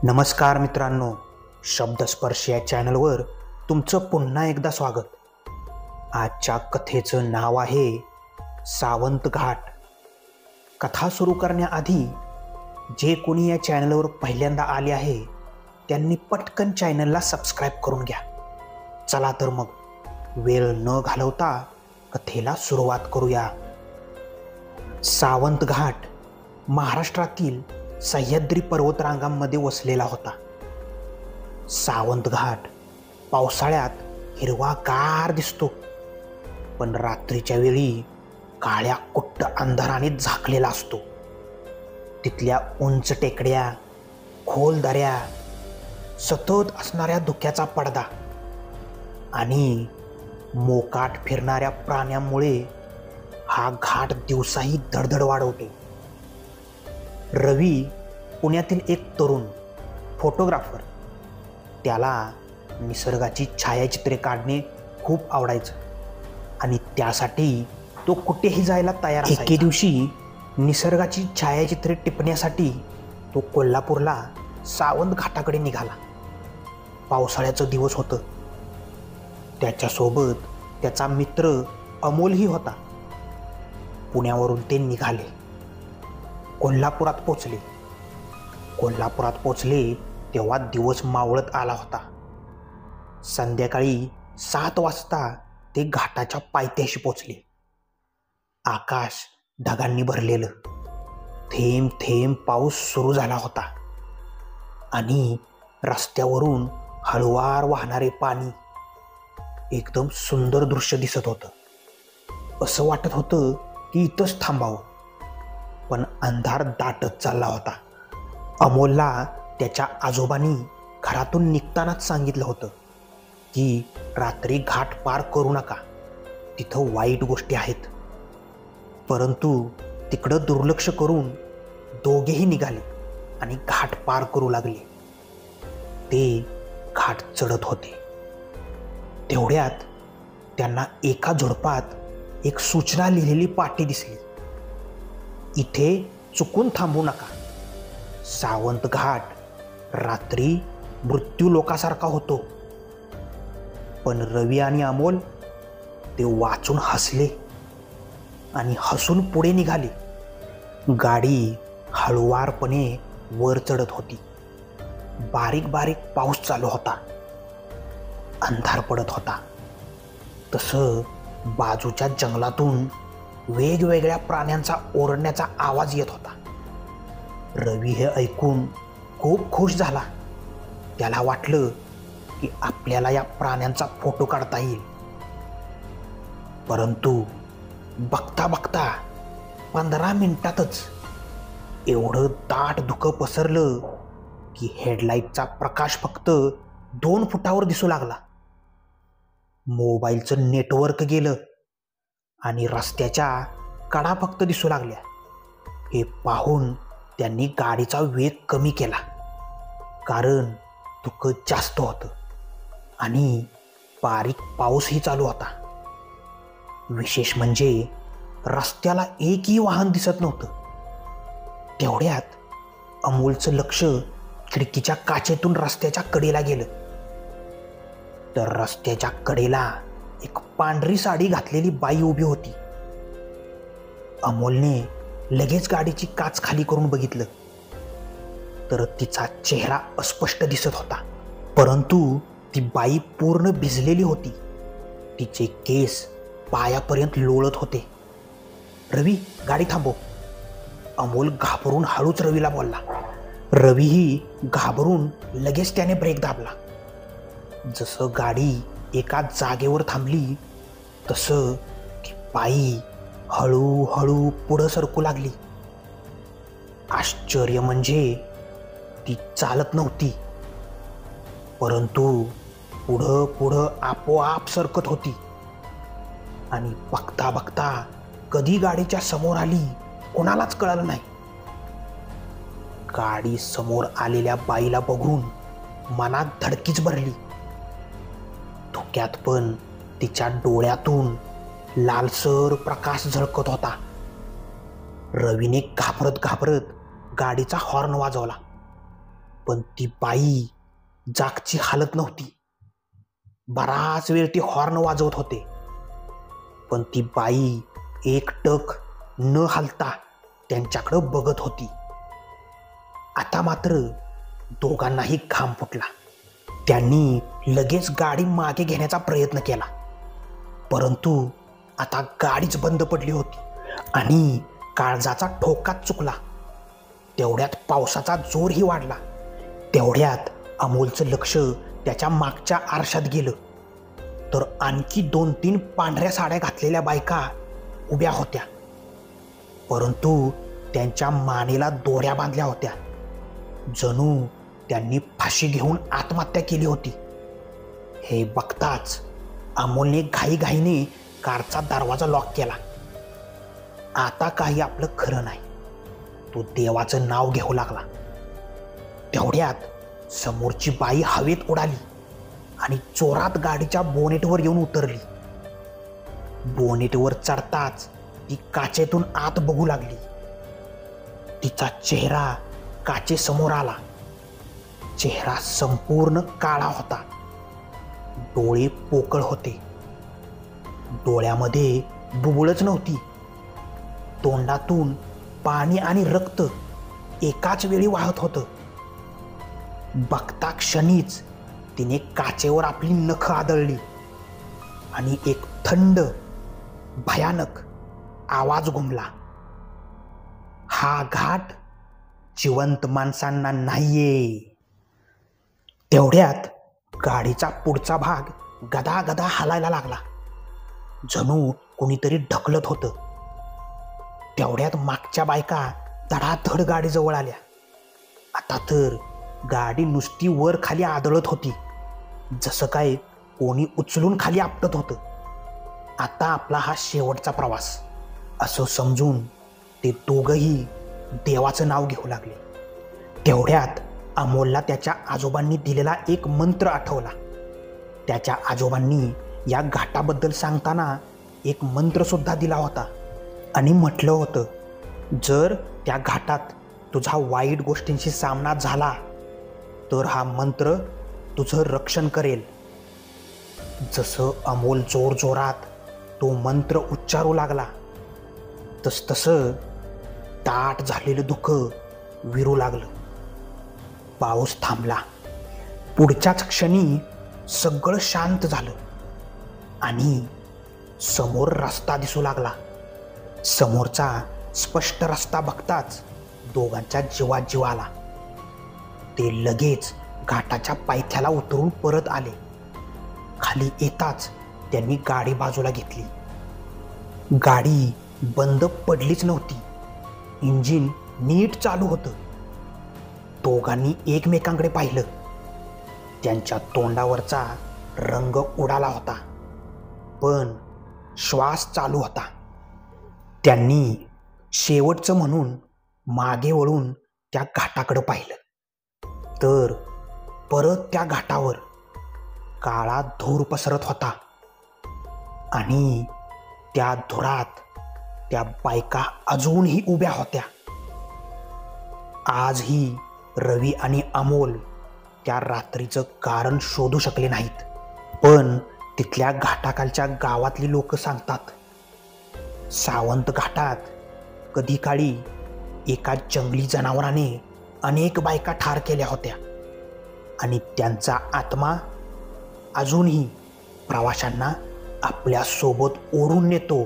नमस्कार मित्रांनो, शब्दस्पर्श या चॅनलवर तुमचं पुन्हा एकदा स्वागत. आजच्या कथेचं नाव आहे सावंत घाट. कथा सुरू करण्याआधी जे कोणी या चॅनलवर पहिल्यांदा आले आहे त्यांनी पटकन चॅनलला सबस्क्राईब करून घ्या. चला तर मग वेळ न घालवता कथेला सुरुवात करूया. सावंत घाट महाराष्ट्रातील सह्याद्री पर्वतरांगांमध्ये वसलेला होता. सावंत घाट पावसाळ्यात हिरवागार दिसतो, पण रात्रीच्या वेळी काळ्या कुट्ट अंधाराने झाकलेला असतो. तिथल्या उंच टेकड्या, खोल दऱ्या, सतत असणाऱ्या धुक्याचा पडदा आणि मोकाट फिरणाऱ्या प्राण्यांमुळे हा घाट दिवसाही धडधड वाढवतो. रवी पुण्यातील एक तरुण फोटोग्राफर. त्याला निसर्गाची छायाचित्रे काढणे खूप आवडायचं आणि त्यासाठी तो कुठेही जायला तयार असायचा. एके दिवशी निसर्गाची छायाचित्रे टिपण्यासाठी तो कोल्हापूरला सावंत घाटाकडे निघाला. पावसाळ्याचं दिवस होतं. त्याच्यासोबत त्याचा मित्र अमोलही होता. पुण्यावरून ते निघाले. कोल्हापुरात पोचले तेव्हा दिवस मावळत आला होता. संध्याकाळी 7 वाजता ते घाटाच्या पायथ्याशी पोचले. आकाश ढगांनी भरलेलं. थेंब थेंब पाऊस सुरू झाला होता आणि रस्त्यावरून हळुवार वाहणारे पाणी एकदम सुंदर दृश्य दिसत होतं. असं वाटत होतं की इथंच थांबावं, पण अंधार दाटत चालला होता. अमोलला त्याच्या आजोबांनी घरातून निघतानाच सांगितलं होतं की रात्री घाट पार करू नका, तिथं वाईट गोष्टी आहेत. परंतु तिकडं दुर्लक्ष करून दोघेही निघाले आणि घाट पार करू लागले. ते घाट चढत होते. तेवढ्यात त्यांना एका झुडपात एक सूचना लिहिलेली पाटी दिसली. इथे चुकून थांबू नका. सावंत घाट रात्री मृत्यू लोकासारखा होतो. पण रवी आणि अमोल ते वाचून हसले आणि हसून पुढे निघाले. गाडी हळुवारपणे वर चढत होती. बारीक बारीक पाऊस चालू होता. अंधार पडत होता. तसं बाजूच्या जंगलातून वेगवेगळ्या प्राण्यांचा ओरडण्याचा आवाज येत होता. रवी हे ऐकून खूप खुश झाला. त्याला वाटलं की आपल्याला या प्राण्यांचा फोटो काढता येईल. परंतु बघता बघता 15 मिनिटातच एवढं दाट धुकं पसरलं की हेडलाईटचा प्रकाश फक्त 2 फुटावर दिसू लागला. मोबाईलचं नेटवर्क गेलं आणि रस्त्याच्या कडा फक्त दिसू लागल्या. हे पाहून त्यांनी गाडीचा वेग कमी केला, कारण धुकं जास्त होतं आणि बारीक पाऊसही चालू होता. विशेष म्हणजे रस्त्याला एकही वाहन दिसत नव्हतं. तेवढ्यात अमोलचं लक्ष खिडकीच्या काचेतून रस्त्याच्या कडेला गेलं. तर रस्त्याच्या कडेला एक पांढरी साडी घातलेली बाई उभी होती. अमोलने लगेच गाडीची काच खाली करून बघितलं तर तिचा चेहरा अस्पष्ट दिसत होता. परंतु ती बाई पूर्ण भिजलेली होती. तिचे केस पायापर्यंत लोळत होते. रवी, गाडी थांबव. अमोल घाबरून हळूच रवीला बोलला. रवीही घाबरून लगेच त्याने ब्रेक दाबला. जसं गाडी एका जागेवर थांबली तसं ती बाई हळूहळू पुढं सरकू लागली. आश्चर्य म्हणजे ती चालत नव्हती, परंतु पुढं पुढं आपोआप सरकत होती. आणि बघता बघता कधी गाडीच्या समोर आली कोणालाच कळलं नाही. गाडी समोर आलेल्या बाईला बघून मनात धडकीच भरली. धुक्यात पण तिच्या डोळ्यातून लालसर प्रकाश झळकत होता. रवीने घाबरत घाबरत गाडीचा हॉर्न वाजवला. पण ती बाई जागची हालत नव्हती. बराच वेळ ती हॉर्न वाजवत होते, पण ती बाई एकटक न हालता त्यांच्याकडं बघत होती. आता मात्र दोघांनाही घाम फुटला. त्यांनी लगेच गाडी मागे घेण्याचा प्रयत्न केला, परंतु आता गाडीच बंद पडली होती आणि काळजाचा ठोकाच चुकला. तेवढ्यात पावसाचा जोरही वाढला. तेवढ्यात अमोलचं लक्ष त्याच्या मागच्या आरशात गेलं, तर आणखी 2-3 पांढऱ्या साड्या घातलेल्या बायका उभ्या होत्या, परंतु त्यांच्या मानेला दोऱ्या बांधल्या होत्या. जणू त्यांनी फाशी घेऊन आत्महत्या केली होती. हे बघताच अमोलने घाईघाईने कारचा दरवाजा लॉक केला. आता काही आपलं खरं नाही. तो देवाचं नाव घेऊ लागला. तेवढ्यात समोरची बाई हवेत उडाली आणि जोरात गाडीच्या बोनेटवर येऊन उतरली. बोनेटवर चढताच ती काचेतून आत बघू लागली. तिचा चेहरा काचेसमोर आला. चेहरा संपूर्ण काळा होता. डोळे पोकळ होते. डोळ्यामध्ये बुबुळच नव्हती. तोंडातून पाणी आणि रक्त एकाच वेळी वाहत होतं. बघता क्षणीच तिने काचेवर आपली नखं आदळली आणि एक थंड भयानक आवाज घुमला. हा घाट जिवंत माणसांना नाहीये. तेवढ्यात गाडीचा पुढचा भाग गदागदा हलायला लागला. जणू कोणीतरी ढकलत होतं. तेवढ्यात मागच्या बायका धडाधड गाडीजवळ आल्या. आता तर गाडी नुसती वर खाली आदळत होती, जसं काय कोणी उचलून खाली आपटत होतं. आता आपला हा शेवटचा प्रवास असं समजून ते दोघंही देवाचं नाव घेऊ लागले. तेवढ्यात अमोलला त्याच्या आजोबांनी दिलेला एक मंत्र आठवला. त्याच्या आजोबांनी या घाटाबद्दल सांगताना एक मंत्र सुद्धा दिला होता आणि म्हटलं होतं, जर त्या घाटात तुझा वाईट गोष्टींशी सामना झाला तर हा मंत्र तुझं रक्षण करेल. जसं अमोल जोरजोरात तो मंत्र उच्चारू लागला, तसतसं दाट झालेलं धुकं विरू लागलं. पाऊस थांबला. पुढच्याच क्षणी सगळं शांत झालं आणि समोर रस्ता दिसू लागला. समोरचा स्पष्ट रस्ता बघताच दोघांच्या जीवात जीव आला. ते लगेच घाटाच्या पायथ्याला उतरून परत आले. खाली येताच त्यांनी गाडी बाजूला घेतली. गाडी बंद पडलीच नव्हती. इंजिन नीट चालू होतं. दोघांनी एकमेकांकडे पाहिलं. त्यांच्या तोंडावरचा रंग उडाला होता, पण श्वास चालू होता. त्यांनी शेवटचं म्हणून मागे वळून त्या घाटाकडे पाहिलं, तर परत त्या घाटावर काळा धूर पसरत होता आणि त्या धुरात त्या बायका अजूनही उभ्या होत्या. आजही रवी आणि अमोल त्या रात्रीचं कारण शोधू शकले नाहीत, पण तिथल्या घाटाखालच्या गावातली लोक सांगतात, सावंत घाटात कधी काळी एका जंगली जनावराने अनेक बायका ठार केल्या होत्या आणि त्यांचा आत्मा अजूनही प्रवाशांना आपल्या सोबत ओढून नेतो